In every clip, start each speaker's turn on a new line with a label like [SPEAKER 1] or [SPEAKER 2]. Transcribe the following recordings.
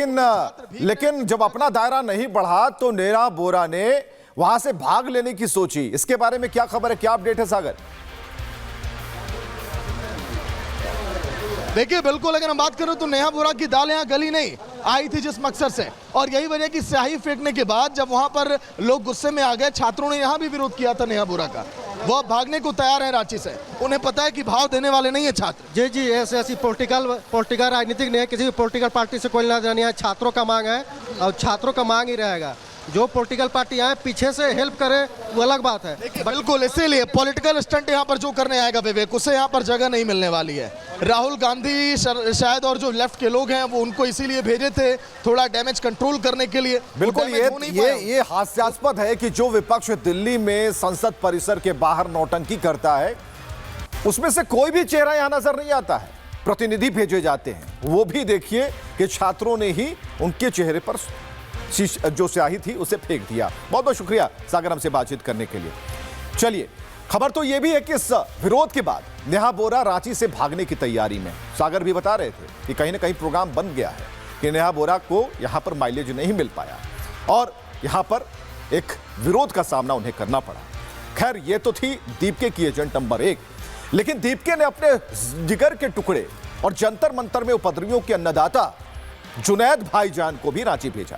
[SPEAKER 1] लेकिन जब अपना दायरा नहीं बढ़ा तो नेहा बोरा ने वहां से भाग लेने की सोची। इसके बारे में क्या खबर है, क्या अपडेट है सागर?
[SPEAKER 2] देखिए बिल्कुल, अगर हम बात करें तो नेहा बोरा की दाल यहाँ गली नहीं आई थी जिस मकसद से, और यही वजह कि स्याही फेंकने के बाद जब वहां पर लोग गुस्से में आ गए, छात्रों ने यहाँ भी विरोध किया था नेहा बोरा का। वो अब भागने को तैयार है रांची से। उन्हें पता है कि भाव देने वाले नहीं है छात्र।
[SPEAKER 3] जी ऐसी पॉलिटिकल राजनीतिक नहीं है, किसी भी पॉलिटिकल पार्टी से कोई लेना नहीं है। छात्रों का मांग है और छात्रों का मांग ही रहेगा। जो पॉलिटिकल पार्टी आए पीछे से हेल्प करे वो अलग बात है।
[SPEAKER 2] बिल्कुल, इसीलिए पॉलिटिकल स्टंट यहाँ पर जो करने आएगा विवेक, उसे यहाँ पर जगह नहीं मिलने वाली है। राहुल गांधी शायद और जो लेफ्ट के लोग हैं वो उनको इसीलिए भेजे थे, थोड़ा डैमेज कंट्रोल करने के लिए।
[SPEAKER 1] बिल्कुल, ये हास्यास्पद है कि जो विपक्ष दिल्ली में संसद परिसर के बाहर नौटंकी करता है उसमें से कोई भी चेहरा यहां नजर नहीं आता है। प्रतिनिधि भेजे जाते हैं, वो भी देखिए कि छात्रों ने ही उनके चेहरे पर जो स्याही थी उसे फेंक दिया। बहुत बहुत शुक्रिया सागर हमसे बातचीत करने के लिए। चलिए, खबर तो यह भी है कि इस विरोध के बाद नेहा बोरा रांची से भागने की तैयारी में। सागर भी बता रहे थे कि कहीं ना कहीं प्रोग्राम बन गया है कि नेहा बोरा को यहां पर माइलेज नहीं मिल पाया और यहां पर एक विरोध का सामना उन्हें करना पड़ा। खैर, यह तो थी दीपके की एजेंट नंबर 1, लेकिन दीपके ने अपने जिगर के टुकड़े और जंतर मंतर में उपद्रवियों के अन्नदाता जुनैद भाईजान को भी रांची भेजा।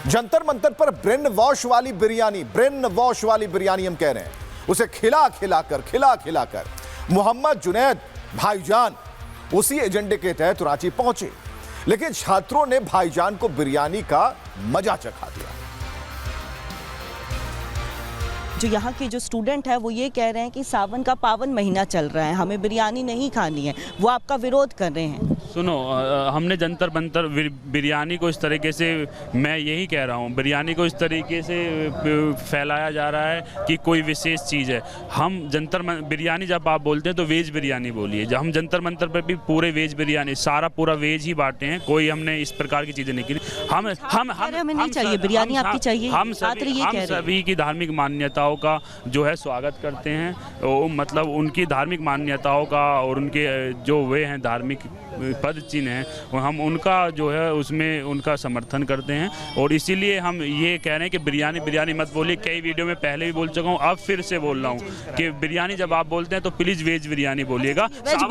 [SPEAKER 1] जंतर मंतर पर ब्रेन वॉश वाली बिरयानी हम कह रहे हैं, उसे खिला खिलाकर मोहम्मद जुनैद भाईजान उसी एजेंडे के तहत रांची पहुंचे, लेकिन छात्रों ने भाईजान को बिरयानी का मजा चखा दिया।
[SPEAKER 4] जो यहाँ के जो स्टूडेंट है वो ये कह रहे हैं कि सावन का पावन महीना चल रहा है, हमें बिरयानी नहीं खानी है, वो आपका विरोध कर रहे हैं।
[SPEAKER 5] सुनो, हमने जंतर मंतर बिरयानी को इस तरीके से, मैं यही कह रहा हूँ, बिरयानी को इस तरीके से फैलाया जा रहा है कि कोई विशेष चीज़ है। हम बिरयानी जब आप बोलते हैं तो वेज बिरयानी बोलिए। जब हम जंतर मंतर पर भी पूरे वेज बिरयानी, पूरा वेज ही बांटे हैं, कोई हमने इस प्रकार की चीज़ें नहीं की।
[SPEAKER 4] हमें नहीं चाहिए बिरयानी, आपकी चाहिए।
[SPEAKER 5] हम सभी की धार्मिक मान्यताओं का जो है स्वागत करते हैं, मतलब उनकी धार्मिक मान्यताओं का और उनके जो वे हैं धार्मिक पद चिन्ह हैं, हम उनका जो है उसमें उनका समर्थन करते हैं। और इसीलिए हम ये कह रहे हैं कि बिरयानी मत बोलिए। कई वीडियो में पहले भी बोल चुका हूँ, अब फिर से बोल रहा हूँ कि बिरयानी जब आप बोलते हैं तो प्लीज वेज बिरयानी बोलिएगा।
[SPEAKER 4] वेज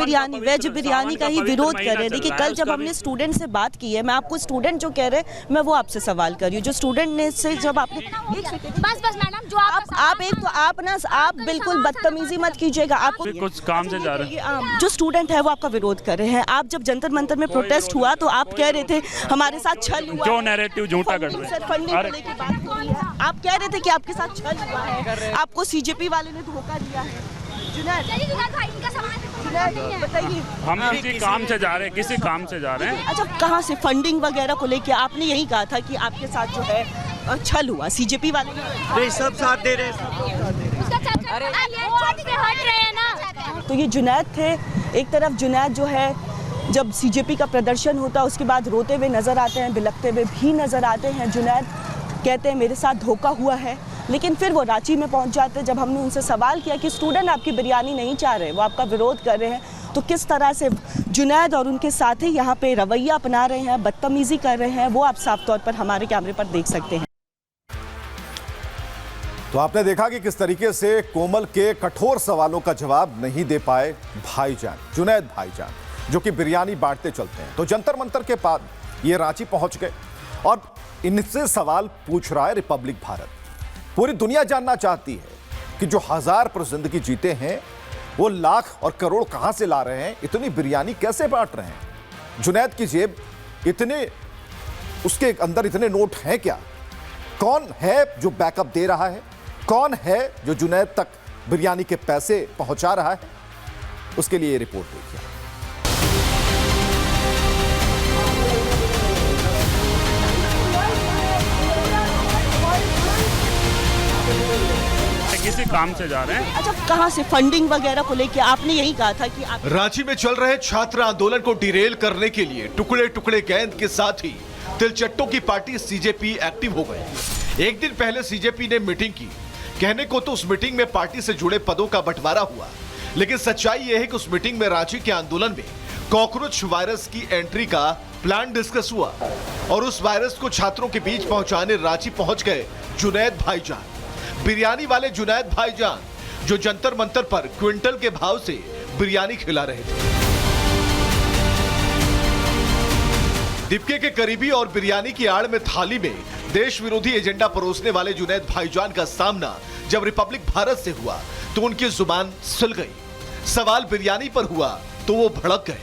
[SPEAKER 4] बिरयानी का ही विरोध कर रहे हैं। देखिए, कल जब हमने स्टूडेंट से बात की है, मैं आपको स्टूडेंट जो कह रहे हैं मैं वो आपसे सवाल कर रही हूँ। जो स्टूडेंट ने से जब आपने
[SPEAKER 6] बस मैडम, जो
[SPEAKER 4] आप बिल्कुल बदतमीजी मत कीजिएगा। आपको
[SPEAKER 5] कुछ काम से जा रहे हैं।
[SPEAKER 4] जो स्टूडेंट है वो आपका विरोध कर रहे हैं। आप जब जंतर मंतर में प्रोटेस्ट हुआ तो आप कह रहे थे हमारे साथ छल हुआ,
[SPEAKER 5] जो नैरेटिव झूठा कर रहे हैं।
[SPEAKER 4] फंडिंग को लेकर बात हो रही है, आप कह रहे थे कि आपके साथ छल हुआ है, आपको सीजेपी वाले ने धोखा दिया है। बताइए,
[SPEAKER 5] हम किसी काम से जा रहे हैं, किसी काम से जा रहे हैं।
[SPEAKER 4] अच्छा, कहाँ से फंडिंग वगैरह को लेके आपने यही कहा था कि आपके साथ जो है छल हुआ, सीजेपी वाले
[SPEAKER 3] नहीं, सब साथ दे रहे हैं।
[SPEAKER 4] तो ये जुनैद थे। एक तरफ जुनैद जो है जब सीजेपी का प्रदर्शन होता है उसके बाद रोते हुए नजर आते हैं, बिलखते हुए भी नजर आते हैं। जुनैद कहते हैं मेरे साथ धोखा हुआ है, लेकिन फिर वो रांची में पहुंच जाते हैं। जब हमने उनसे सवाल किया कि स्टूडेंट आपकी बिरयानी नहीं चाह रहे, वो आपका विरोध कर रहे हैं, तो किस तरह से जुनैद और उनके साथी यहाँ पे रवैया अपना रहे हैं, बदतमीजी कर रहे हैं, वो आप साफ तौर पर हमारे कैमरे पर देख सकते हैं।
[SPEAKER 1] तो आपने देखा कि किस तरीके से कोमल के कठोर सवालों का जवाब नहीं दे पाए भाईजान, जुनैद भाईजान, जो कि बिरयानी बांटते चलते हैं। तो जंतर मंतर के बाद ये रांची पहुंच गए और इनसे सवाल पूछ रहा है रिपब्लिक भारत। पूरी दुनिया जानना चाहती है कि जो 1000 पर जिंदगी जीते हैं वो लाख और करोड़ कहां से ला रहे हैं, इतनी बिरयानी कैसे बांट रहे हैं। जुनैद की जेब इतने, उसके अंदर इतने नोट हैं क्या? कौन है जो बैकअप दे रहा है? कौन है जो जुनैद तक बिरयानी के पैसे पहुंचा रहा है? उसके लिए ये रिपोर्ट देखिए।
[SPEAKER 5] किसी काम से जा रहे हैं।
[SPEAKER 4] अच्छा, कहाँ से फंडिंग वगैरह को लेके आपने यही कहा था कि आप
[SPEAKER 7] रांची में चल रहे छात्र आंदोलन को डिरेल करने के लिए टुकड़े टुकड़े गेंद के साथ ही तिलचट्टों की पार्टी सीजेपी एक्टिव हो गई। एक दिन पहले सीजेपी ने मीटिंग की। कहने को तो उस मीटिंग में पार्टी से जुड़े पदों का बंटवारा हुआ, लेकिन सच्चाई यह है कि उस मीटिंग में रांची के आंदोलन में कॉकरोच वायरस की एंट्री का प्लान डिस्कस हुआ और उस वायरस को छात्रों के बीच पहुंचाने रांची पहुंच गए जुनैद भाईजान। बिरयानी वाले जुनैद भाईजान जो जंतर मंतर पर क्विंटल के भाव से बिरयानी खिला रहे थे। दीपके के करीबी और बिरयानी की आड़ में थाली में देश विरोधी एजेंडा परोसने वाले जुनैद भाईजान का सामना जब रिपब्लिक भारत से हुआ तो उनकी जुबान सिल गई। सवाल बिरयानी पर हुआ तो वो भड़क गए।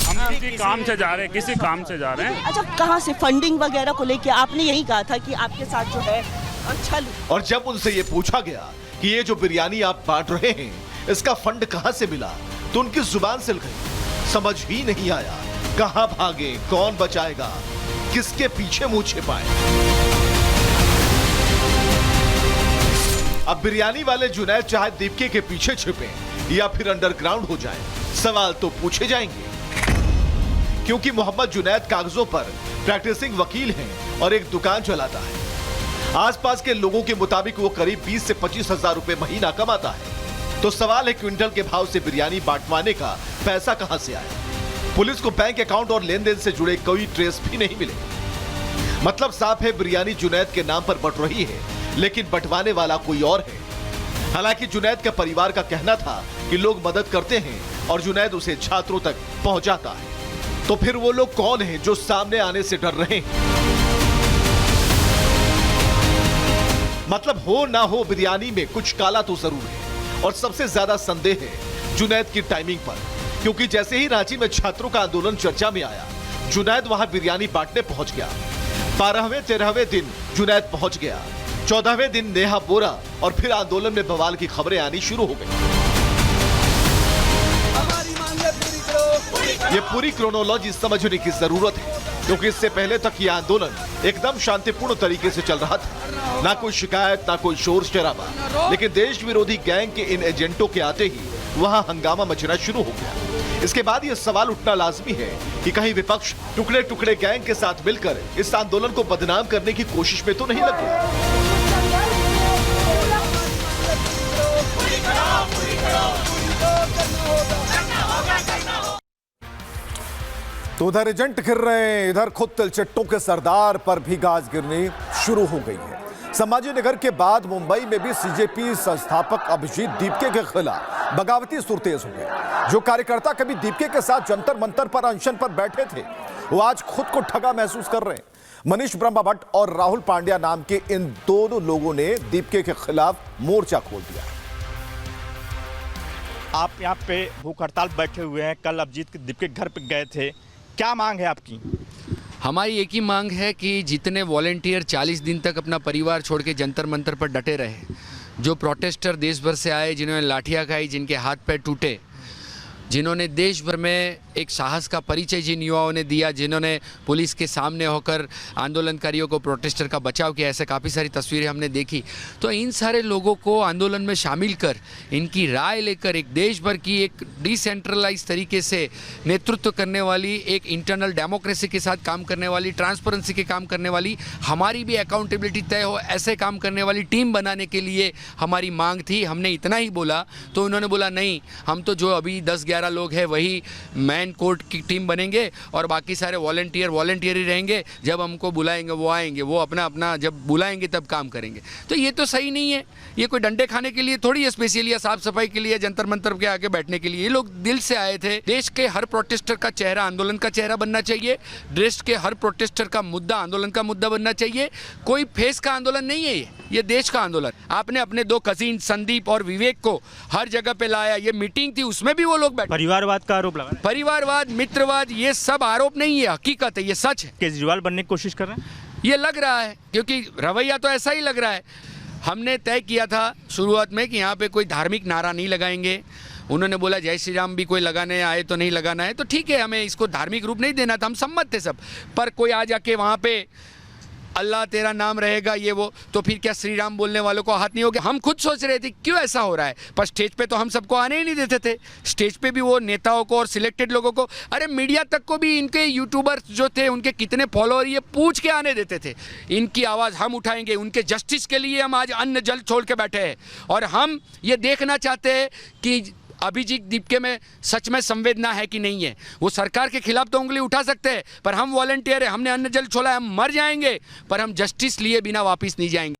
[SPEAKER 5] हम किसी काम से जा रहे हैं।
[SPEAKER 4] अच्छा, कहाँ से फंडिंग वगैरह को लेके आपने यही कहा था कि आपके साथ जो है छल।
[SPEAKER 7] और जब उनसे ये पूछा गया कि ये जो बिरयानी आप बांट रहे हैं इसका फंड कहां से मिला तो उनकी जुबान सिल गई। समझ ही नहीं आया कहां भागे, कौन बचाएगा, किसके पीछे मुंह छिपाए। अब बिरयानी वाले जुनैद चाहे दीपके के पीछे छिपे या फिर अंडरग्राउंड हो जाए, सवाल तो पूछे जाएंगे क्योंकि मोहम्मद जुनैद कागजों पर प्रैक्टिसिंग वकील हैं और एक दुकान चलाता है। आसपास के लोगों के मुताबिक वो करीब 20 से 25 हजार रुपए महीना कमाता है। तो सवाल है क्विंटल के भाव से बिरयानी बांटवाने का पैसा कहां से आया। पुलिस को बैंक अकाउंट और लेन देन से जुड़े कोई ट्रेस भी नहीं मिले। मतलब साफ है बिरयानी जुनैद के नाम पर बट रही है लेकिन बंटवाने वाला कोई और है। हालांकि जुनैद का परिवार का कहना था कि लोग मदद करते हैं और जुनैद उसे छात्रों तक पहुंचाता है। तो फिर वो लोग कौन हैं जो सामने आने से डर रहे हैं। मतलब हो ना हो बिरयानी में कुछ काला तो जरूर है। और सबसे ज्यादा संदेह है जुनैद की टाइमिंग पर, क्योंकि जैसे ही रांची में छात्रों का आंदोलन चर्चा में आया जुनैद वहां बिरयानी बांटने पहुंच गया। 12वें 13वें दिन जुनैद पहुंच गया। 14वें दिन नेहा बोरा और फिर आंदोलन में बवाल की खबरें आनी शुरू हो गई। ये पूरी क्रोनोलॉजी समझने की जरूरत है क्योंकि इससे पहले तक ये आंदोलन एकदम शांतिपूर्ण तरीके से चल रहा था। ना कोई शिकायत, ना कोई शोर शराबा। लेकिन देश विरोधी गैंग के इन एजेंटों के आते ही वहां हंगामा मचना शुरू हो गया। इसके बाद ये सवाल उठना लाजमी है कि कहीं विपक्ष टुकड़े टुकड़े गैंग के साथ मिलकर इस आंदोलन को बदनाम करने की कोशिश में तो नहीं लग गया।
[SPEAKER 1] तो उधर एजेंट घिर रहे हैं, इधर खुद तिलचट्टों के सरदार पर भी गाज गिरनी शुरू हो गई है। संभाजी नगर के बाद मुंबई में भी सीजेपी संस्थापक अभिजीत दीपके के खिलाफ बगावती सुर तेज हो गए। जो कार्यकर्ता कभी दीपके के साथ जंतर मंतर पर अनशन पर बैठे थे वो आज खुद को ठगा महसूस कर रहे हैं। मनीष ब्रह्मा भट्ट और राहुल पांड्या नाम के इन दोनों लोगों ने दीपके के खिलाफ मोर्चा खोल दिया।
[SPEAKER 8] आप यहाँ पे भूख हड़ताल बैठे हुए हैं, कल अभिजीत दीपके के घर पे गए थे, क्या मांग है आपकी?
[SPEAKER 9] हमारी एक ही मांग है कि जितने वॉलेंटियर 40 दिन तक अपना परिवार छोड़ के जंतर मंतर पर डटे रहे, जो प्रोटेस्टर देश भर से आए, जिन्होंने लाठियाँ खाई, जिनके हाथ पैर टूटे, जिन्होंने देश भर में एक साहस का परिचय जिन युवाओं ने दिया, जिन्होंने पुलिस के सामने होकर आंदोलनकारियों को, प्रोटेस्टर का बचाव किया, ऐसे काफ़ी सारी तस्वीरें हमने देखी। तो इन सारे लोगों को आंदोलन में शामिल कर, इनकी राय लेकर एक देश भर की एक डिसेंट्रलाइज तरीके से नेतृत्व करने वाली, एक इंटरनल डेमोक्रेसी के साथ काम करने वाली, ट्रांसपेरेंसी के काम करने वाली, हमारी भी अकाउंटेबिलिटी तय हो ऐसे काम करने वाली टीम बनाने के लिए हमारी मांग थी। हमने इतना ही बोला तो उन्होंने बोला नहीं, हम तो जो अभी 10-11 लोग हैं वही मैन कोर्ट की टीम बनेंगे और बाकी सारे वॉलंटियर ही रहेंगे। जब हमको बुलाएंगे वो आएंगे, वो अपना जब बुलाएंगे तब काम करेंगे। तो ये तो सही नहीं है। ये कोई डंडे खाने के लिए थोड़ी स्पेशली या साफ सफाई के लिए जंतर मंतर के आगे बैठने के लिए। ये लोग दिल से आए थे। देश के हर प्रोटेस्टर का चेहरा आंदोलन का चेहरा बनना चाहिए। देश के हर प्रोटेस्टर का मुद्दा आंदोलन का मुद्दा बनना चाहिए। कोई फेस का आंदोलन नहीं है ये देश का आंदोलन। आपने अपने 2 कजिन संदीप और विवेक को हर जगह पे लाया। ये मीटिंग थी, उसमें भी वो लोग बैठे।
[SPEAKER 8] परिवारवाद का आरोप लगा।
[SPEAKER 9] परिवारवाद, मित्रवाद, ये सब आरोप नहीं है, हकीकत है, ये सच है।
[SPEAKER 8] केजरीवाल बनने की कोशिश कर रहे हैं,
[SPEAKER 9] ये लग रहा है, क्योंकि रवैया तो ऐसा ही लग रहा है। हमने तय किया था शुरुआत में कि यहाँ पे कोई धार्मिक नारा नहीं लगाएंगे। उन्होंने बोला जय श्री राम भी कोई लगाने आए तो नहीं लगाना है, तो ठीक है, हमें इसको धार्मिक रूप नहीं देना था, हम सम्मत थे सब। पर कोई आ जाके वहाँ पे अल्लाह तेरा नाम रहेगा ये वो, तो फिर क्या श्री राम बोलने वालों को हाथ नहीं हो गया? हम खुद सोच रहे थे क्यों ऐसा हो रहा है, पर स्टेज पे तो हम सबको आने ही नहीं देते थे। स्टेज पे भी वो नेताओं को और सिलेक्टेड लोगों को, अरे मीडिया तक को भी इनके यूट्यूबर्स जो थे उनके कितने फॉलोअर ये पूछ के आने देते थे। इनकी आवाज़ हम उठाएंगे, उनके जस्टिस के लिए हम आज अन्न जल छोड़ के बैठे हैं। और हम ये देखना चाहते हैं कि अभिजीत दीपके में सच में संवेदना है कि नहीं है। वो सरकार के खिलाफ तो उंगली उठा सकते हैं, पर हम वॉलंटियर हैं, हमने अन्न जल छोड़ा है, हम मर जाएंगे पर हम जस्टिस लिए बिना वापस नहीं जाएंगे।